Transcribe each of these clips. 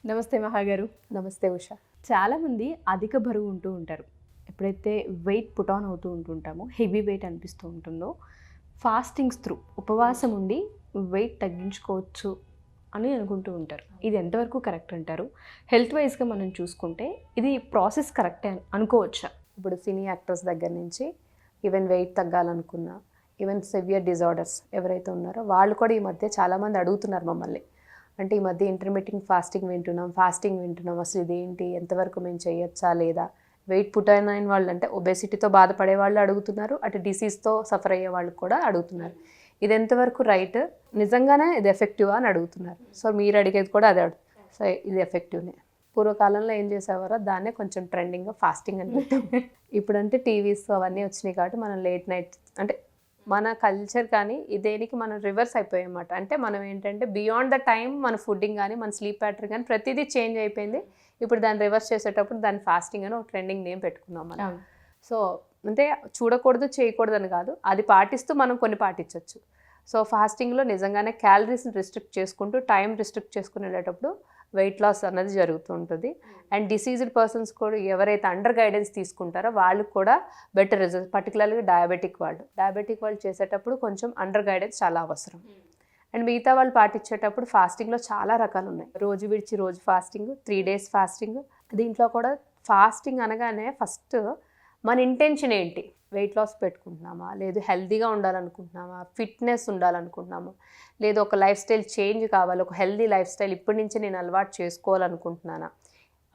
నమస్తే మహాగారు. నమస్తే ఉషా. చాలామంది అధిక బరువు ఉంటూ ఉంటారు. ఎప్పుడైతే వెయిట్ పుట్ ఆన్ అవుతూ ఉంటుంటామో, హెవీ వెయిట్ అనిపిస్తూ ఉంటుందో, ఫాస్టింగ్స్ త్రూ ఉపవాసం ఉండి వెయిట్ తగ్గించుకోవచ్చు అని అనుకుంటూ ఉంటారు. ఇది ఎంతవరకు కరెక్ట్ అంటారు? హెల్త్ వైజ్గా మనం చూసుకుంటే ఇది ప్రాసెస్ కరెక్టే అనుకోవచ్చా? ఇప్పుడు సినీ యాక్టర్స్ దగ్గర నుంచి ఈవెన్ వెయిట్ తగ్గాలనుకున్నా, ఈవెన్ సివియర్ డిజార్డర్స్ ఎవరైతే ఉన్నారో వాళ్ళు కూడా ఈ మధ్య చాలామంది అడుగుతున్నారు మమ్మల్ని. అంటే ఈ మధ్య ఇంటర్మీడియట్ ఫాస్టింగ్ వింటున్నాం, అసలు ఇదేంటి, ఎంతవరకు మేము చేయొచ్చా లేదా? వెయిట్ పుట్ అయిన వాళ్ళు అంటే ఒబేసిటీతో బాధపడే వాళ్ళు అడుగుతున్నారు, అటు డిసీజ్తో సఫర్ అయ్యే వాళ్ళు కూడా అడుగుతున్నారు. ఇది ఎంతవరకు రైట్, నిజంగానే ఇది ఎఫెక్టివా అని అడుగుతున్నారు. సో మీరు అడిగేది కూడా అదే. సో ఇది ఎఫెక్టివ్నే. పూర్వకాలంలో ఏం చేసేవారో దాన్నే కొంచెం ట్రెండింగ్గా ఫాస్టింగ్ అని పెట్టాం. ఇప్పుడంటే టీవీస్ అవన్నీ వచ్చినాయి కాబట్టి మనం లేట్ నైట్ అంటే మన కల్చర్ కానీ దేనికి మనం రివర్స్ అయిపోయాం అన్నమాట. అంటే మనం ఏంటంటే బియాండ్ ద టైం మన ఫుడ్డింగ్ కానీ మన స్లీప్ ప్యాటర్న్ కానీ ప్రతిదీ చేంజ్ అయిపోయింది. ఇప్పుడు దాన్ని రివర్స్ చేసేటప్పుడు దాన్ని ఫాస్టింగ్ అని ఒక ట్రెండింగ్ నేమ్ పెట్టుకున్నాం మనం. సో అంటే చూడకూడదు చేయకూడదు అని కాదు, అది పాటిస్తూ మనం కొన్ని పాటించవచ్చు. సో ఫాస్టింగ్లో నిజంగానే క్యాలరీస్ని రిస్ట్రిక్ట్ చేసుకుంటూ టైం రిస్ట్రిక్ట్ చేసుకుని వెళ్ళేటప్పుడు వెయిట్ లాస్ అన్నది జరుగుతూ ఉంటుంది. అండ్ డిసీజ్డ్ పర్సన్స్ కూడా ఎవరైతే అండర్ గైడెన్స్ తీసుకుంటారో వాళ్ళకి కూడా బెటర్ రిజల్ట్, పర్టికులర్గా డయాబెటిక్ వాళ్ళు చేసేటప్పుడు కొంచెం అండర్ గైడెన్స్ చాలా అవసరం. అండ్ మిగతా వాళ్ళు పాటించేటప్పుడు ఫాస్టింగ్లో చాలా రకాలు ఉన్నాయి. రోజు విడిచి రోజు ఫాస్టింగ్, 3 days ఫాస్టింగ్. దీంట్లో కూడా ఫాస్టింగ్ అనగానే ఫస్ట్ మన ఇంటెన్షన్ ఏంటి? వెయిట్ లాస్ పెట్టుకుంటున్నామా, లేదు హెల్తీగా ఉండాలనుకుంటున్నామా, ఫిట్నెస్ ఉండాలనుకుంటున్నామా, లేదు ఒక లైఫ్ స్టైల్ చేంజ్ కావాలి, ఒక హెల్తీ లైఫ్ స్టైల్ ఇప్పటి నుంచి నేను అలవాటు చేసుకోవాలనుకుంటున్నానా?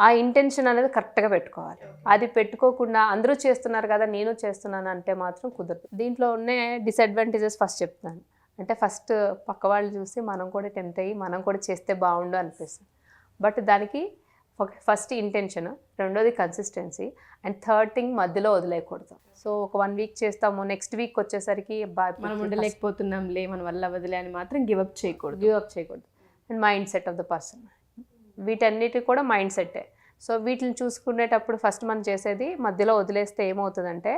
ఆ ఇంటెన్షన్ అనేది కరెక్ట్గా పెట్టుకోవాలి. అది పెట్టుకోకుండా అందరూ చేస్తున్నారు కదా నేను చేస్తున్నాను అంటే మాత్రం కుదరదు. దీంట్లో ఉన్న డిసడ్వాంటేజెస్ ఫస్ట్ చెప్తాను. అంటే ఫస్ట్ పక్క వాళ్ళు చూసి మనం కూడా టెంప్ట్ అయ్యి మనం కూడా చేస్తే బాగుండు అనిపిస్తుంది. బట్ దానికి ఫస్ట్ ఇంటెన్షన్, రెండోది కన్సిస్టెన్సీ, అండ్ థర్డ్ థింగ్ మధ్యలో వదిలేయకూడదు. సో ఒక 1 week చేస్తాము, నెక్స్ట్ వీక్ వచ్చేసరికి మనం ఉండలేకపోతున్నాంలే, మన వల్ల వదిలే అని మాత్రం గివ్ అప్ చేయకూడదు. And mind set of the person, వీటన్నిటి కూడా మైండ్ సెట్టే. సో వీటిని చూసుకునేటప్పుడు ఫస్ట్ మనం చేసేది మధ్యలో వదిలేస్తే ఏమవుతుందంటే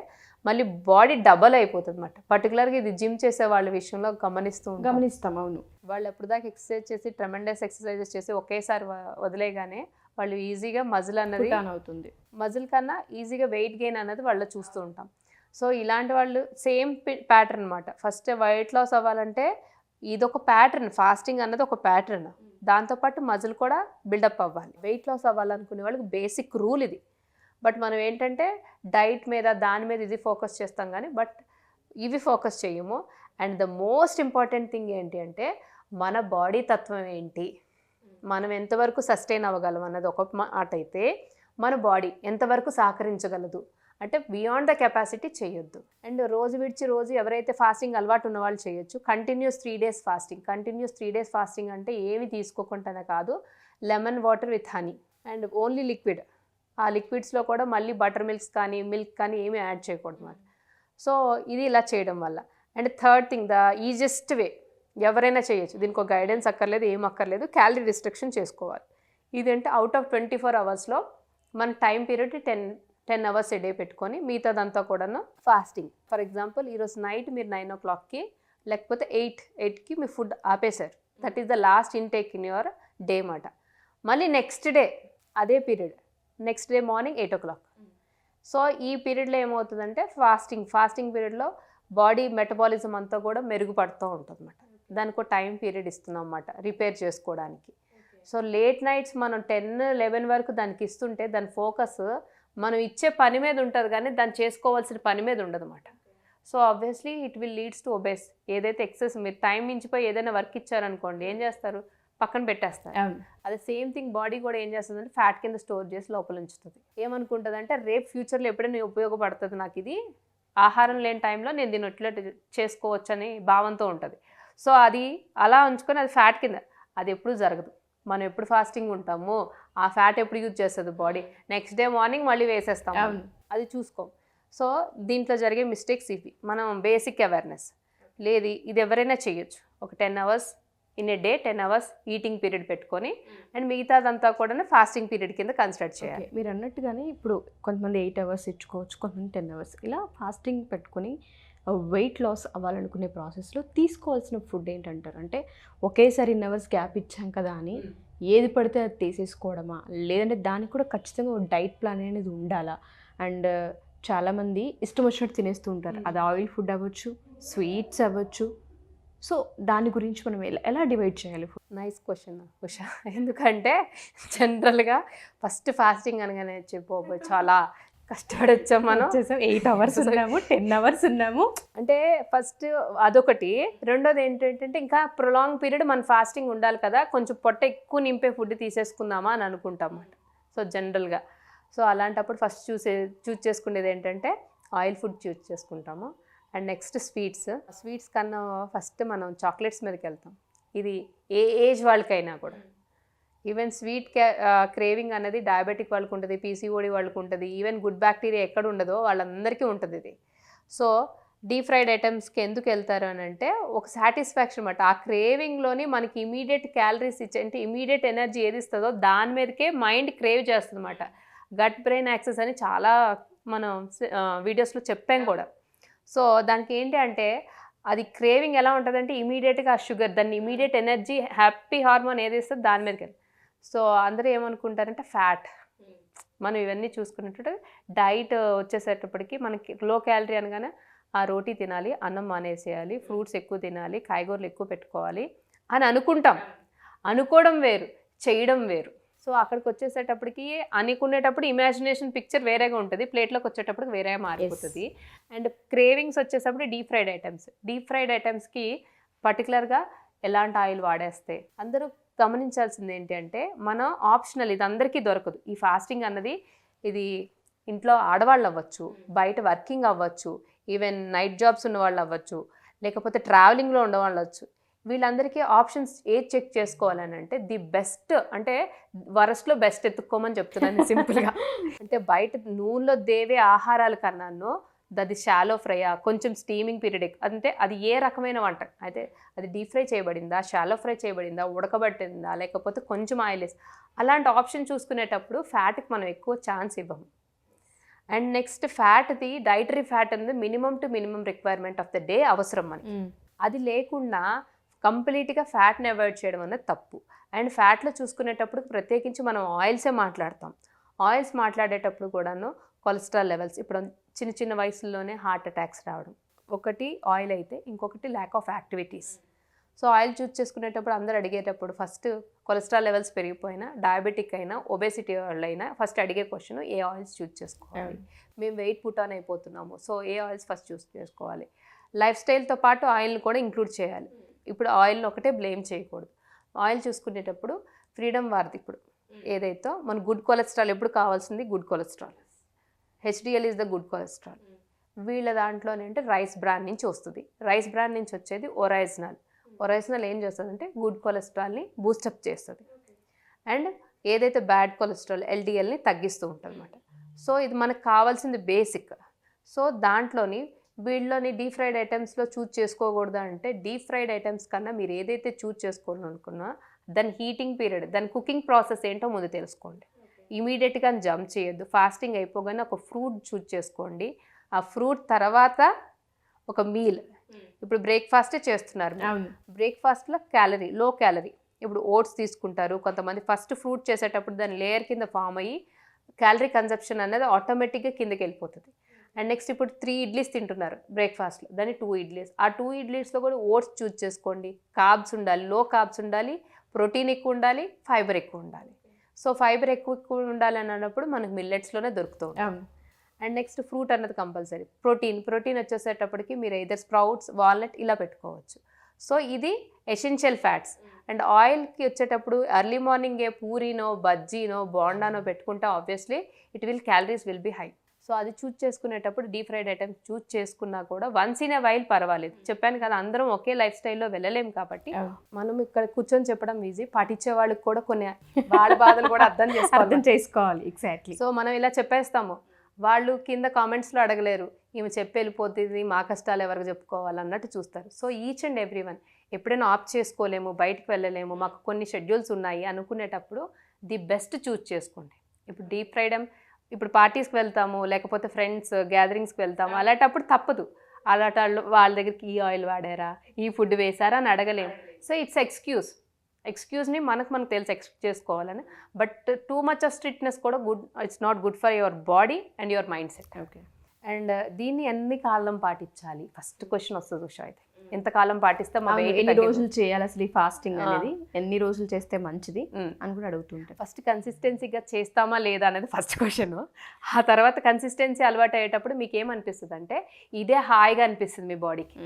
మళ్ళీ బాడీ డబల్ అయిపోతుంది అన్నమాట. పర్టికులర్గా ఇది జిమ్ చేసే వాళ్ళ విషయంలో గమనిస్తాం. అవును, వాళ్ళు ఎప్పుడు దాకా ఎక్సర్సైజ్ చేసి ట్రెమెండస్ ఎక్సర్సైజెస్ చేసి ఒకేసారి వదిలేగానే వాళ్ళు ఈజీగా మజిల్ అన్నది అవుతుంది. మజిల్ కన్నా ఈజీగా వెయిట్ గెయిన్ అన్నది వాళ్ళు చూస్తూ ఉంటాం. సో ఇలాంటి వాళ్ళు సేమ్ ప్యాటర్న్ అనమాట. ఫస్ట్ వెయిట్ లాస్ అవ్వాలంటే ఇదొక ప్యాటర్న్, ఫాస్టింగ్ అన్నది ఒక ప్యాటర్న్. దాంతోపాటు మజిల్ కూడా బిల్డప్ అవ్వాలి. వెయిట్ లాస్ అవ్వాలనుకునే వాళ్ళకి బేసిక్ రూల్ ఇది. బట్ మనం ఏంటంటే డైట్ మీద దాని మీద ఇది ఫోకస్ చేస్తాం కానీ బట్ ఇవి ఫోకస్ చేయము. And the most important thing ఏంటి అంటే మన బాడీ తత్వం ఏంటి, మనం ఎంతవరకు సస్టైన్ అవ్వగలం అన్నది ఒక మాట అయితే, మన బాడీ ఎంతవరకు సహకరించగలదు అంటే బియాండ్ ద కెపాసిటీ చేయొద్దు. అండ్ రోజు విడిచి రోజు ఎవరైతే ఫాస్టింగ్ అలవాటు ఉన్న వాళ్ళు చేయొచ్చు. కంటిన్యూస్ 3 days ఫాస్టింగ్ అంటే ఏమి తీసుకోకుండానే కాదు, lemon water with honey and only liquid. ఆ లిక్విడ్స్లో కూడా మళ్ళీ బటర్ మిల్క్ కానీ ఏమీ యాడ్ చేయకూడదు అన్నమాట. సో ఇది ఇలా చేయడం వల్ల. And third thing, the easiest way ఎవరైనా చేయొచ్చు, దీనికి ఒక గైడెన్స్ అక్కర్లేదు, ఏం అక్కర్లేదు, క్యాలరీ రిస్ట్రిక్షన్ చేసుకోవాలి. ఇదంటే అవుట్ ఆఫ్ 24 hours మన time period 10 hours a day పెట్టుకొని మిగతాదంతా కూడా ఫాస్టింగ్. ఫర్ ఎగ్జాంపుల్ ఈరోజు నైట్ మీరు 9 o'clock లేకపోతే 8కి మీ ఫుడ్ ఆపేశారు. That is the last intake in your day మాట. మళ్ళీ నెక్స్ట్ డే అదే period, next day morning 8 o'clock. So ఈ పీరియడ్లో ఏమవుతుందంటే ఫాస్టింగ్ పీరియడ్లో బాడీ మెటబాలిజం అంతా కూడా మెరుగుపడుతూ ఉంటుంది అన్నమాట. దానికి ఒక టైం పీరియడ్ ఇస్తున్నాం అన్నమాట రిపేర్ చేసుకోవడానికి. సో లేట్ నైట్స్ మనం 10-11 వరకు దానికి ఇస్తుంటే దాని ఫోకస్ మనం ఇచ్చే పని మీద ఉంటుంది కానీ దాన్ని చేసుకోవాల్సిన పని మీద ఉండదు అన్నమాట. So obviously it will leads to obese. ఏదైతే ఎక్సెస్ మీరు టైం మించిపోయి ఏదైనా వర్క్ ఇచ్చారనుకోండి, ఏం చేస్తారు, పక్కన పెట్టేస్తారు. అదే సేమ్ థింగ్ బాడీ కూడా ఏం చేస్తుందంటే ఫ్యాట్ కింద స్టోర్ చేసి లోపల ఉంచుతుంది. ఏమనుకుంటుంది అంటే రేపు ఫ్యూచర్లో ఎప్పుడైనా ఉపయోగపడుతుంది నాకు, ఇది ఆహారం లేని టైంలో నేను దీన్ని ఎట్లా చేసుకోవచ్చు అని భావంతో ఉంటుంది. సో అది అలా ఉంచుకొని అది ఫ్యాట్ కింద, అది ఎప్పుడు జరగదు. మనం ఎప్పుడు ఫాస్టింగ్ ఉంటామో ఆ ఫ్యాట్ ఎప్పుడు యూజ్ చేస్తుంది బాడీ, నెక్స్ట్ డే మార్నింగ్ మళ్ళీ వేసేస్తాం, అది చూసుకో. సో దీంట్లో జరిగే మిస్టేక్స్ ఇవి. మనం బేసిక్ అవేర్నెస్ లేదు, ఇది ఎవరైనా చేయొచ్చు. ఒక 10 hours in a day, 10 hours eating period పెట్టుకొని అండ్ మిగతాదంతా కూడా ఫాస్టింగ్ పీరియడ్ కింద కన్సిడర్ చేయాలి. మీరు అన్నట్టుగానే ఇప్పుడు కొంతమంది 8 hours ఇచ్చుకోవచ్చు, కొంతమంది 10 hours. ఇలా ఫాస్టింగ్ పెట్టుకొని వెయిట్ లాస్ అవ్వాలనుకునే ప్రాసెస్లో తీసుకోవాల్సిన ఫుడ్ ఏంటంటారు? అంటే ఒకేసారి ఇన్ అవర్స్ గ్యాప్ ఇచ్చాం కదా అని ఏది పడితే అది తీసేసుకోవడమా, లేదంటే దానికి కూడా ఖచ్చితంగా ఒక డైట్ ప్లాన్ అనేది ఉండాలా? అండ్ చాలామంది ఇష్టం వచ్చినట్టు తినేస్తూ ఉంటారు. అది ఆయిల్ ఫుడ్ అవ్వచ్చు, స్వీట్స్ అవ్వచ్చు. సో దాని గురించి మనం ఎలా డివైడ్ చేయాలి? Nice question Usha. ఎందుకంటే జనరల్గా ఫస్ట్ ఫాస్టింగ్ అనగానే చెప్పబోయి చాలా కష్టపడి వచ్చాం మనం. 8 hours ఉన్నాము, 10 hours ఉన్నాము. అంటే ఫస్ట్ అదొకటి. రెండోది ఏంటంటే ఇంకా ప్రొలాంగ్ పీరియడ్ మన ఫాస్టింగ్ ఉండాలి కదా, కొంచెం పొట్ట ఎక్కువ నింపే ఫుడ్ తీసేసుకుందామా అని అనుకుంటాం అన్నమాట. సో జనరల్గా సో అలాంటప్పుడు ఫస్ట్ చూస్ చేసుకునేది ఏంటంటే ఆయిల్ ఫుడ్ చూస్ చేసుకుంటాము. అండ్ నెక్స్ట్ స్వీట్స్ కన్నా ఫస్ట్ మనం చాక్లెట్స్ మీదకి వెళ్తాం. ఇది ఏ ఏజ్ వాళ్ళకైనా కూడా. ఈవెన్ స్వీట్ క్రేవింగ్ అనేది డయాబెటిక్ వాళ్ళకు ఉంటుంది, పీసీఓడి వాళ్ళకు ఉంటుంది, ఈవెన్ గుడ్ బ్యాక్టీరియా ఎక్కడ ఉండదో వాళ్ళందరికీ ఉంటుంది ఇది. సో డీప్ ఫ్రైడ్ ఐటమ్స్కి ఎందుకు వెళ్తారు అని అంటే ఒక సాటిస్ఫాక్షన్ అన్నమాట. ఆ క్రేవింగ్లోని మనకి ఇమీడియట్ క్యాలరీస్ ఇచ్చే, అంటే ఇమీడియట్ ఎనర్జీ ఏది ఇస్తుందో దాని మీదకే మైండ్ క్రేవ్ చేస్తుంది అన్నమాట. గట్ బ్రెయిన్ యాక్సెస్ అని చాలా మనం వీడియోస్లో చెప్పాం కూడా. సో దానికి ఏంటి అంటే అది క్రేవింగ్ ఎలా ఉంటుందంటే ఇమీడియట్గా ఆ షుగర్, దాన్ని ఇమీడియట్ ఎనర్జీ, హ్యాపీ హార్మోన్ ఏది ఇస్తుంది దాని మీదకి వెళ్ళి. సో అందరూ ఏమనుకుంటారంటే ఫ్యాట్. మనం ఇవన్నీ చూసుకున్నట్టు డైట్ వచ్చేసేటప్పటికి మనకి లో క్యాలరీ అనగానే ఆ రోటీ తినాలి, అన్నం మానేసేయాలి, ఫ్రూట్స్ ఎక్కువ తినాలి, కాయగూరలు ఎక్కువ పెట్టుకోవాలి అని అనుకుంటాం. అనుకోవడం వేరు, చేయడం వేరు. సో అక్కడికి వచ్చేసేటప్పటికి అనుకునేటప్పుడు ఇమాజినేషన్ పిక్చర్ వేరేగా ఉంటుంది, ప్లేట్లోకి వచ్చేటప్పటికి వేరేగా మారిపోతుంది. అండ్ క్రేవింగ్స్ వచ్చేటప్పుడు డీప్ ఫ్రైడ్ ఐటమ్స్కి పర్టికులర్గా ఎలాంటి ఆయిల్ వాడేస్తే అందరూ గమనించాల్సింది ఏంటి అంటే మనం ఆప్షనల్, ఇది అందరికీ దొరకదు. ఈ ఫాస్టింగ్ అన్నది ఇది ఇంట్లో ఆడవాళ్ళు అవ్వచ్చు, బయట వర్కింగ్ అవ్వచ్చు, ఈవెన్ నైట్ జాబ్స్ ఉన్న వాళ్ళు అవ్వచ్చు, లేకపోతే ట్రావెలింగ్లో ఉండవాళ్ళు అవ్వచ్చు. వీళ్ళందరికీ ఆప్షన్స్ ఏది చెక్ చేసుకోవాలని అంటే ది బెస్ట్, అంటే వరస్ట్లో బెస్ట్ ఎత్తుక్కోమని చెప్తున్నాను సింపుల్గా. అంటే బయట నూనెలో దేవే ఆహారాల కన్నాను అది షాలో ఫ్రైయా, కొంచెం స్టీమింగ్ పీరియడ్, అంటే అది ఏ రకమైన వంట అయితే అది డీప్ ఫ్రై చేయబడిందా, షాలో ఫ్రై చేయబడిందా, ఉడకబట్టిందా, లేకపోతే కొంచెం ఆయిల్ వేసి, అలాంటి ఆప్షన్ చూసుకునేటప్పుడు ఫ్యాట్కి మనం ఎక్కువ ఛాన్స్ ఇవ్వము. అండ్ నెక్స్ట్ ఫ్యాట్ది డైటరీ ఫ్యాట్ అనేది minimum to minimum requirement of the day అవసరం మనకి. అది లేకుండా కంప్లీట్గా ఫ్యాట్ని అవాయిడ్ చేయడం అనేది తప్పు. అండ్ ఫ్యాట్లో చూసుకునేటప్పుడు ప్రత్యేకించి మనం ఆయిల్సే మాట్లాడతాం. ఆయిల్స్ మాట్లాడేటప్పుడు కూడాను కొలెస్ట్రాల్ లెవెల్స్, ఇప్పుడు చిన్న చిన్న వయసుల్లోనే హార్ట్ అటాక్స్ రావడం, ఒకటి ఆయిల్ అయితే, ఇంకొకటి lack of activities. So oil choose చేసుకునేటప్పుడు అందరూ అడిగేటప్పుడు ఫస్ట్ కొలెస్ట్రాల్ లెవెల్స్ పెరిగిపోయినా, డయాబెటిక్ అయినా, ఒబేసిటీ వాళ్ళైనా ఫస్ట్ అడిగే క్వశ్చన్ ఏ ఆయిల్స్ చూస్ చేసుకోవాలి. మేము వెయిట్ పుట్ ఆన్ అయిపోతున్నాము, సో ఏ ఆయిల్స్ ఫస్ట్ చూస్ చేసుకోవాలి. లైఫ్ స్టైల్తో పాటు ఆయిల్ని కూడా ఇంక్లూడ్ చేయాలి. ఇప్పుడు ఆయిల్ని ఒకటే బ్లేమ్ చేయకూడదు. ఆయిల్ చూసుకునేటప్పుడు ఫ్రీడమ్ వారిది ఇప్పుడు ఏదైతే మన గుడ్ కొలెస్ట్రాల్ ఎప్పుడు కావాల్సింది good cholesterol, HDL is the good cholesterol. వీళ్ళ దాంట్లోనేంటే రైస్ బ్రాండ్ నుంచి వస్తుంది. రైస్ బ్రాండ్ నుంచి వచ్చేది ఒరైజినల్ ఏం చేస్తుందంటే గుడ్ కొలెస్ట్రాల్ని బూస్టప్ చేస్తుంది. అండ్ ఏదైతే బ్యాడ్ కొలెస్ట్రాల్ ఎల్డిఎల్ని తగ్గిస్తూ ఉంటుంది అనమాట. సో ఇది మనకు కావాల్సింది బేసిక్. సో దాంట్లోని వీళ్ళని డీప్ ఫ్రైడ్ ఐటమ్స్లో చూస్ చేసుకోకూడదు అంటే డీప్ ఫ్రైడ్ ఐటమ్స్ కన్నా మీరు ఏదైతే చూస్ చేసుకోవాలనుకున్నా దాని హీటింగ్ పీరియడ్, దాని కుకింగ్ ప్రాసెస్ ఏంటో ముందు తెలుసుకోండి. ఇమీడియట్గా జంప్ చేయొద్దు. ఫాస్టింగ్ అయిపోగానే ఒక ఫ్రూట్ చూస్ చేసుకోండి. ఆ ఫ్రూట్ తర్వాత ఒక మీల్. ఇప్పుడు బ్రేక్ఫాస్టే చేస్తున్నారు, బ్రేక్ఫాస్ట్లో లో క్యాలరీ. ఇప్పుడు ఓట్స్ తీసుకుంటారు కొంతమంది. ఫస్ట్ ఫ్రూట్ చేసేటప్పుడు దాని లేయర్ కింద ఫామ్ అయ్యి క్యాలరీ కన్సప్షన్ అనేది ఆటోమేటిక్గా కిందకి వెళ్ళిపోతుంది. అండ్ నెక్స్ట్ ఇప్పుడు 3 ఇడ్లీస్ తింటున్నారు బ్రేక్ఫాస్ట్లో, దాన్ని 2 ఇడ్లీస్. ఆ 2 ఇడ్లీస్లో కూడా ఓట్స్ చూస్ చేసుకోండి. కార్బ్స్ ఉండాలి, లో కార్బ్స్ ఉండాలి, ప్రోటీన్ ఎక్కువ ఉండాలి, ఫైబర్ ఎక్కువ ఉండాలి. సో ఫైబర్ ఎక్కువ ఉండాలి అని అన్నప్పుడు మనకు మిల్లెట్స్లోనే దొరుకుతుంది. అండ్ నెక్స్ట్ ఫ్రూట్ అన్నది కంపల్సరీ. ప్రోటీన్ వచ్చేసేటప్పటికి మీరు ఐదర్ స్ప్రౌట్స్, వాల్నట్ ఇలా పెట్టుకోవచ్చు. సో ఇది ఎసెన్షియల్ ఫ్యాట్స్. అండ్ ఆయిల్కి వచ్చేటప్పుడు ఎర్లీ మార్నింగే పూరీనో, బజ్జీనో, బోండానో పెట్టుకుంటే obviously calories will be high. So అది చూస్ చేసుకునేటప్పుడు డీప్ ఫ్రైడ్ ఐటమ్స్ చూస్ చేసుకున్నా కూడా వన్స్ ఇన్ ఎ వైల్ పర్వాలేదు. చెప్పాను కదా అందరం ఒకే లైఫ్ స్టైల్లో వెళ్ళలేము కాబట్టి మనం ఇక్కడ కూర్చొని చెప్పడం ఈజీ, పాటించే వాళ్ళకి కూడా కొన్ని వాళ్ళ బాధలు కూడా అర్థం చేసుకోవాలి. ఎగ్జాక్ట్లీ. సో మనం ఇలా చెప్పేస్తాము, వాళ్ళు కింద కామెంట్స్లో అడగలేరు, ఈమె చెప్పి వెళ్ళిపోతుంది, మా కష్టాలు ఎవరికి చెప్పుకోవాలన్నట్టు చూస్తారు. So each and every one ఎప్పుడైనా ఆప్ చేసుకోలేము, బయటకు వెళ్ళలేము, మాకు కొన్ని షెడ్యూల్స్ ఉన్నాయి అనుకునేటప్పుడు ది బెస్ట్ చూస్ చేసుకోండి. ఇప్పుడు డీప్ ఫ్రైడ్ ఇప్పుడు పార్టీస్కి వెళ్తాము, లేకపోతే ఫ్రెండ్స్ గ్యాదరింగ్స్కి వెళ్తాము, అలాంటప్పుడు తప్పదు. అలాంటి వాళ్ళ దగ్గరికి ఈ ఆయిల్ వాడారా, ఈ ఫుడ్ వేసారా అని అడగలేము. So it's excuse. ఎక్స్క్యూజ్ని మనకు తెలుసు ఎక్స్పెక్ట్ చేసుకోవాలని, but too much of strictness కూడా it's not good for your body and your mindset. Okay. And దీన్ని ఎన్ని కాలం పాటించాలి ఫస్ట్ క్వశ్చన్ వస్తుంది ఉషా. అయితే ఎంతకాలం పాటిస్తే మా ఎన్ని రోజులు చేయాలి అసలు ఈ ఫాస్టింగ్ అనేది, ఎన్ని రోజులు చేస్తే మంచిది అని కూడా అడుగుతుంటారు. ఫస్ట్ కన్సిస్టెన్సీగా చేస్తామా లేదా అనేది ఫస్ట్ క్వశ్చన్. ఆ తర్వాత కన్సిస్టెన్సీ అలవాటు అయ్యేటప్పుడు మీకు ఏమనిపిస్తుంది అంటే ఇదే హాయిగా అనిపిస్తుంది మీ బాడీకి.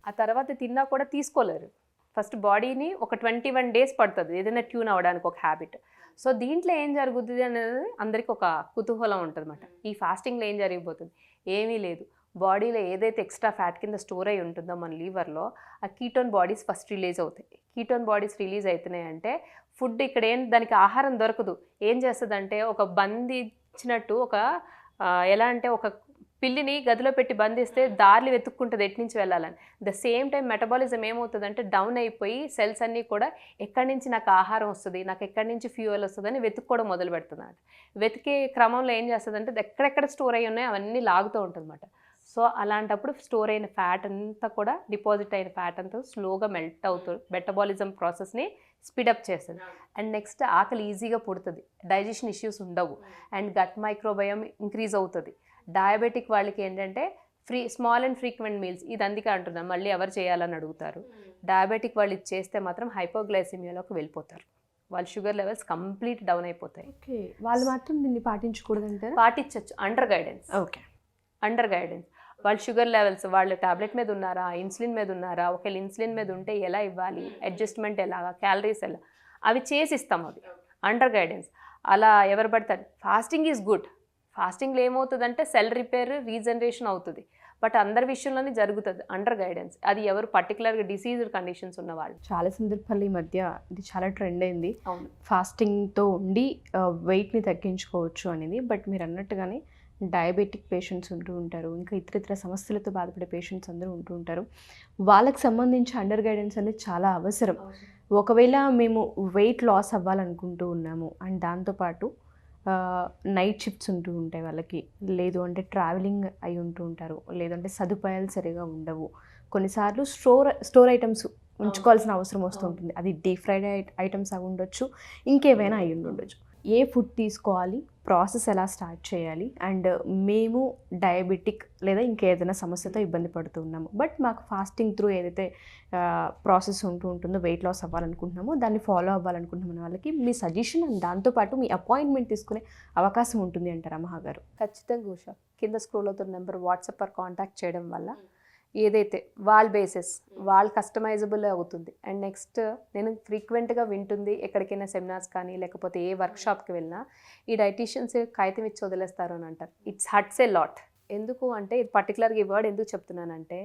ఆ తర్వాత తిన్నా కూడా తీసుకోలేరు. ఫస్ట్ బాడీని ఒక 21 days పడుతుంది ఏదైనా ట్యూన్ అవ్వడానికి ఒక హ్యాబిట్. సో దీంట్లో ఏం జరుగుతుంది అనేది అందరికీ ఒక కుతూహలం ఉంటుంది అన్నమాట. ఈ ఫాస్టింగ్లో ఏం జరిగిపోతుంది, ఏమీ లేదు. బాడీలో ఏదైతే ఎక్స్ట్రా ఫ్యాట్ కింద స్టోర్ అయి ఉంటుందో మన లీవర్లో, ఆ కీటోన్ బాడీస్ ఫస్ట్ రిలీజ్ అవుతాయి. కీటోన్ బాడీస్ రిలీజ్ అవుతున్నాయి అంటే ఫుడ్ ఇక్కడ దానికి ఆహారం దొరకదు. ఏం చేస్తుందంటే ఒక బంధించినట్టు ఎలా అంటే ఒక పిల్లిని గదిలో పెట్టి బంధిస్తే దారిని వెతుక్కుంటుంది ఎటు నుంచి వెళ్ళాలని. ద సేమ్ టైం మెటబాలిజం ఏమవుతుందంటే డౌన్ అయిపోయి సెల్స్ అన్నీ కూడా ఎక్కడి నుంచి నాకు ఆహారం వస్తుంది, నాకు ఎక్కడి నుంచి ఫ్యూయల్ వస్తుంది అని వెతుక్కోవడం మొదలు పెడుతుంది. వెతికే క్రమంలో ఏం చేస్తుందంటే ఎక్కడెక్కడ స్టోర్ అయ్యి ఉన్నాయో అవన్నీ లాగుతూ ఉంటుందన్నమాట. సో అలాంటప్పుడు స్టోర్ అయిన ఫ్యాట్ అంతా కూడా డిపాజిట్ అయిన ఫ్యాట్ అంతా స్లోగా మెల్ట్ అవుతుంది, మెటబాలిజం ప్రాసెస్ని స్పీడప్ చేస్తుంది. అండ్ నెక్స్ట్ ఆకలి ఈజీగా పుడుతుంది, డైజెషన్ ఇష్యూస్ ఉండవు, అండ్ గట్ మైక్రోబయోమ్ ఇంక్రీజ్ అవుతుంది. డయాబెటిక్ వాళ్ళకి ఏంటంటే స్మాల్ అండ్ ఫ్రీక్వెంట్ మీల్స్, ఇది అందుకే అంటున్నాను మళ్ళీ ఎవరు చేయాలని అడుగుతారు. డయాబెటిక్ వాళ్ళు ఇది చేస్తే మాత్రం హైపోగ్లైసిమియాలోకి వెళ్ళిపోతారు, వాళ్ళ షుగర్ లెవెల్స్ కంప్లీట్ డౌన్ అయిపోతాయి. ఓకే, వాళ్ళు మాత్రం దీన్ని పాటించకూడదు అంటారు? పాటించవచ్చు under guidance. Okay, under guidance. వాళ్ళ షుగర్ లెవెల్స్, వాళ్ళు టాబ్లెట్ మీద ఉన్నారా, ఇన్సులిన్ మీద ఉన్నారా, ఒకవేళ ఇన్సులిన్ మీద ఉంటే ఎలా ఇవ్వాలి, అడ్జస్ట్మెంట్ ఎలాగా, క్యాలరీస్ ఎలా, అవి చేసి ఇస్తాం. అవి అండర్ గైడెన్స్. అలా ఎవరు పడతారు. Fasting is good. ఫాస్టింగ్లో ఏమవుతుందంటే సెల్ రిపేర్, రీజనరేషన్ అవుతుంది, బట్ అందరి విషయంలోనే జరుగుతుంది అండర్ గైడెన్స్. అది ఎవరు పర్టికులర్గా డిసీజ్డ్ కండిషన్స్ ఉన్నవాళ్ళు. చాలా సందర్భాలు ఈ మధ్య ఇది చాలా ట్రెండ్ అయింది, అవును, ఫాస్టింగ్తో ఉండి వెయిట్ని తగ్గించుకోవచ్చు అనేది. బట్ మీరు అన్నట్టుగానే డయాబెటిక్ పేషెంట్స్ ఉంటూ ఉంటారు, ఇంకా ఇతర సమస్యలతో బాధపడే పేషెంట్స్ అందరూ ఉంటూ ఉంటారు. వాళ్ళకి సంబంధించి అండర్ గైడెన్స్ అనేది చాలా అవసరం. ఒకవేళ మేము వెయిట్ లాస్ అవ్వాలనుకుంటూ ఉన్నాము అండ్ దాంతోపాటు నైట్ షిఫ్ట్స్ ఉంటూ ఉంటాయి వాళ్ళకి, లేదు అంటే ట్రావెలింగ్ అయి ఉంటూ ఉంటారు, లేదంటే సదుపాయాలు సరిగా ఉండవు, కొన్నిసార్లు స్టోర్ ఐటమ్స్ ఉంచుకోవాల్సిన అవసరం వస్తుంటుంది. అది డీప్ ఫ్రైడ్ ఐటమ్స్ అవి ఉండొచ్చు, ఇంకేమైనా అయి ఉండొచ్చు. ఏ ఫుడ్ తీసుకోవాలి, ప్రాసెస్ ఎలా స్టార్ట్ చేయాలి, అండ్ మేము డయాబెటిక్ లేదా ఇంకేదైనా సమస్యతో ఇబ్బంది పడుతూ ఉన్నాము, బట్ మాకు ఫాస్టింగ్ త్రూ ఏదైతే ప్రాసెస్ ఉంటుందో వెయిట్ లాస్ అవ్వాలనుకుంటున్నామో దాన్ని ఫాలో అవ్వాలనుకుంటున్న వాళ్ళకి మీ సజెషన్ అండ్ దాంతోపాటు మీ అపాయింట్మెంట్ తీసుకునే అవకాశం ఉంటుంది అంటారా మహా గారు? ఖచ్చితంగా ఉషా. కింద స్క్రోల్ అవుతున్న నెంబర్ వాట్సాప్ ఆర్ కాంటాక్ట్ చేయడం వల్ల ఏదైతే వాళ్ళ బేసిస్ వాళ్ళ కస్టమైజబుల్ అవుతుంది. అండ్ నెక్స్ట్ నేను ఫ్రీక్వెంట్గా వింటుంది, ఎక్కడికైనా సెమినార్స్ కానీ లేకపోతే ఏ వర్క్షాప్కి వెళ్ళినా ఈ డైటీషియన్స్ కాగితం ఇచ్చి వదిలేస్తారు అని అంటారు. It's hurts a lot. ఎందుకు అంటే ఇది పర్టికులర్గా ఈ వర్డ్ ఎందుకు చెప్తున్నానంటే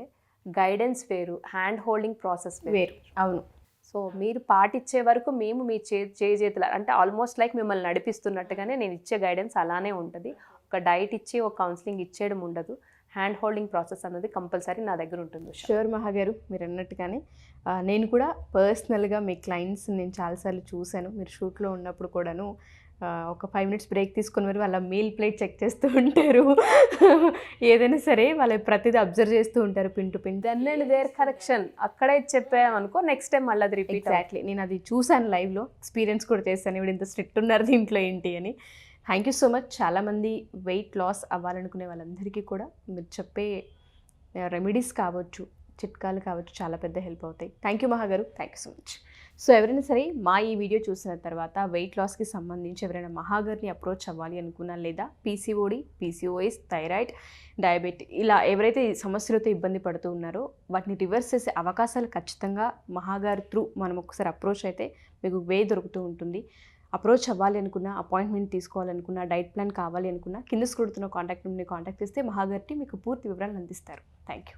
గైడెన్స్ వేరు, హ్యాండ్ హోల్డింగ్ ప్రాసెస్ వేరు. అవును. సో మీరు పాటించే వరకు మేము మీ చేతుల అంటే ఆల్మోస్ట్ లైక్ మిమ్మల్ని నడిపిస్తున్నట్టుగానే నేను ఇచ్చే గైడెన్స్ అలానే ఉంటుంది. ఒక డైట్ ఇచ్చి ఒక కౌన్సిలింగ్ ఇచ్చేయడం ఉండదు. హ్యాండ్ హోల్డింగ్ ప్రాసెస్ అన్నది కంపల్సరీ నా దగ్గర ఉంటుంది. షూర్ మహా గారు, మీరు అన్నట్టుగానే నేను కూడా పర్సనల్గా మీ క్లయింట్స్ నేను చాలాసార్లు చూశాను. మీరు షూట్లో ఉన్నప్పుడు కూడాను ఒక 5 minutes బ్రేక్ తీసుకుని మరి వాళ్ళ మీల్ ప్లేట్ చెక్ చేస్తూ ఉంటారు, ఏదైనా సరే వాళ్ళ ప్రతిదీ అబ్జర్వ్ చేస్తూ ఉంటారు pin to pin. Then and there correction అక్కడే చెప్పామనుకో నెక్స్ట్ టైం మళ్ళీ అది రిపీట్. ఎగ్జాక్ట్లీ, నేను అది చూశాను లైవ్లో, ఎక్స్పీరియన్స్ కూడా చేశాను. ఇప్పుడు ఇంత స్ట్రిక్ట్ ఉన్నారు దీంట్లో ఏంటి అని. Thank you so much. చాలామంది వెయిట్ లాస్ అవ్వాలనుకునే వాళ్ళందరికీ కూడా మీరు చెప్పే రెమెడీస్ కావచ్చు, చిట్కాలు కావచ్చు, చాలా పెద్ద హెల్ప్ అవుతాయి. థ్యాంక్ యూ మహా గారు, thank you so much. So ఎవరైనా సరే మా ఈ వీడియో చూసిన తర్వాత వెయిట్ లాస్కి సంబంధించి ఎవరైనా మహా గారిని అప్రోచ్ అవ్వాలి అనుకున్నా, లేదా పీసీఓడి, పీసీఓఎస్, థైరాయిడ్, డయాబెటిక్ ఇలా ఎవరైతే ఈ సమస్యలతో ఇబ్బంది పడుతూ ఉన్నారో వాటిని రివర్స్ చేసే అవకాశాలు ఖచ్చితంగా మహా గారి త్రూ మనం ఒకసారి అప్రోచ్ అయితే మీకు వే దొరుకుతూ ఉంటుంది. అప్రోచ్ అవ్వాలి అనుకున్నా, అపాయింట్మెంట్ తీసుకోవాలనుకున్నా, డైట్ ప్లాన్ కావాలి అనుకున్నా కింద స్క్రోల్ అవుతున్న కాంటాక్ట్ నెంబర్ని కాంటాక్ట్ చేస్తే మహా గారిని మీకు పూర్తి వివరాలు అందిస్తారు. Thank you.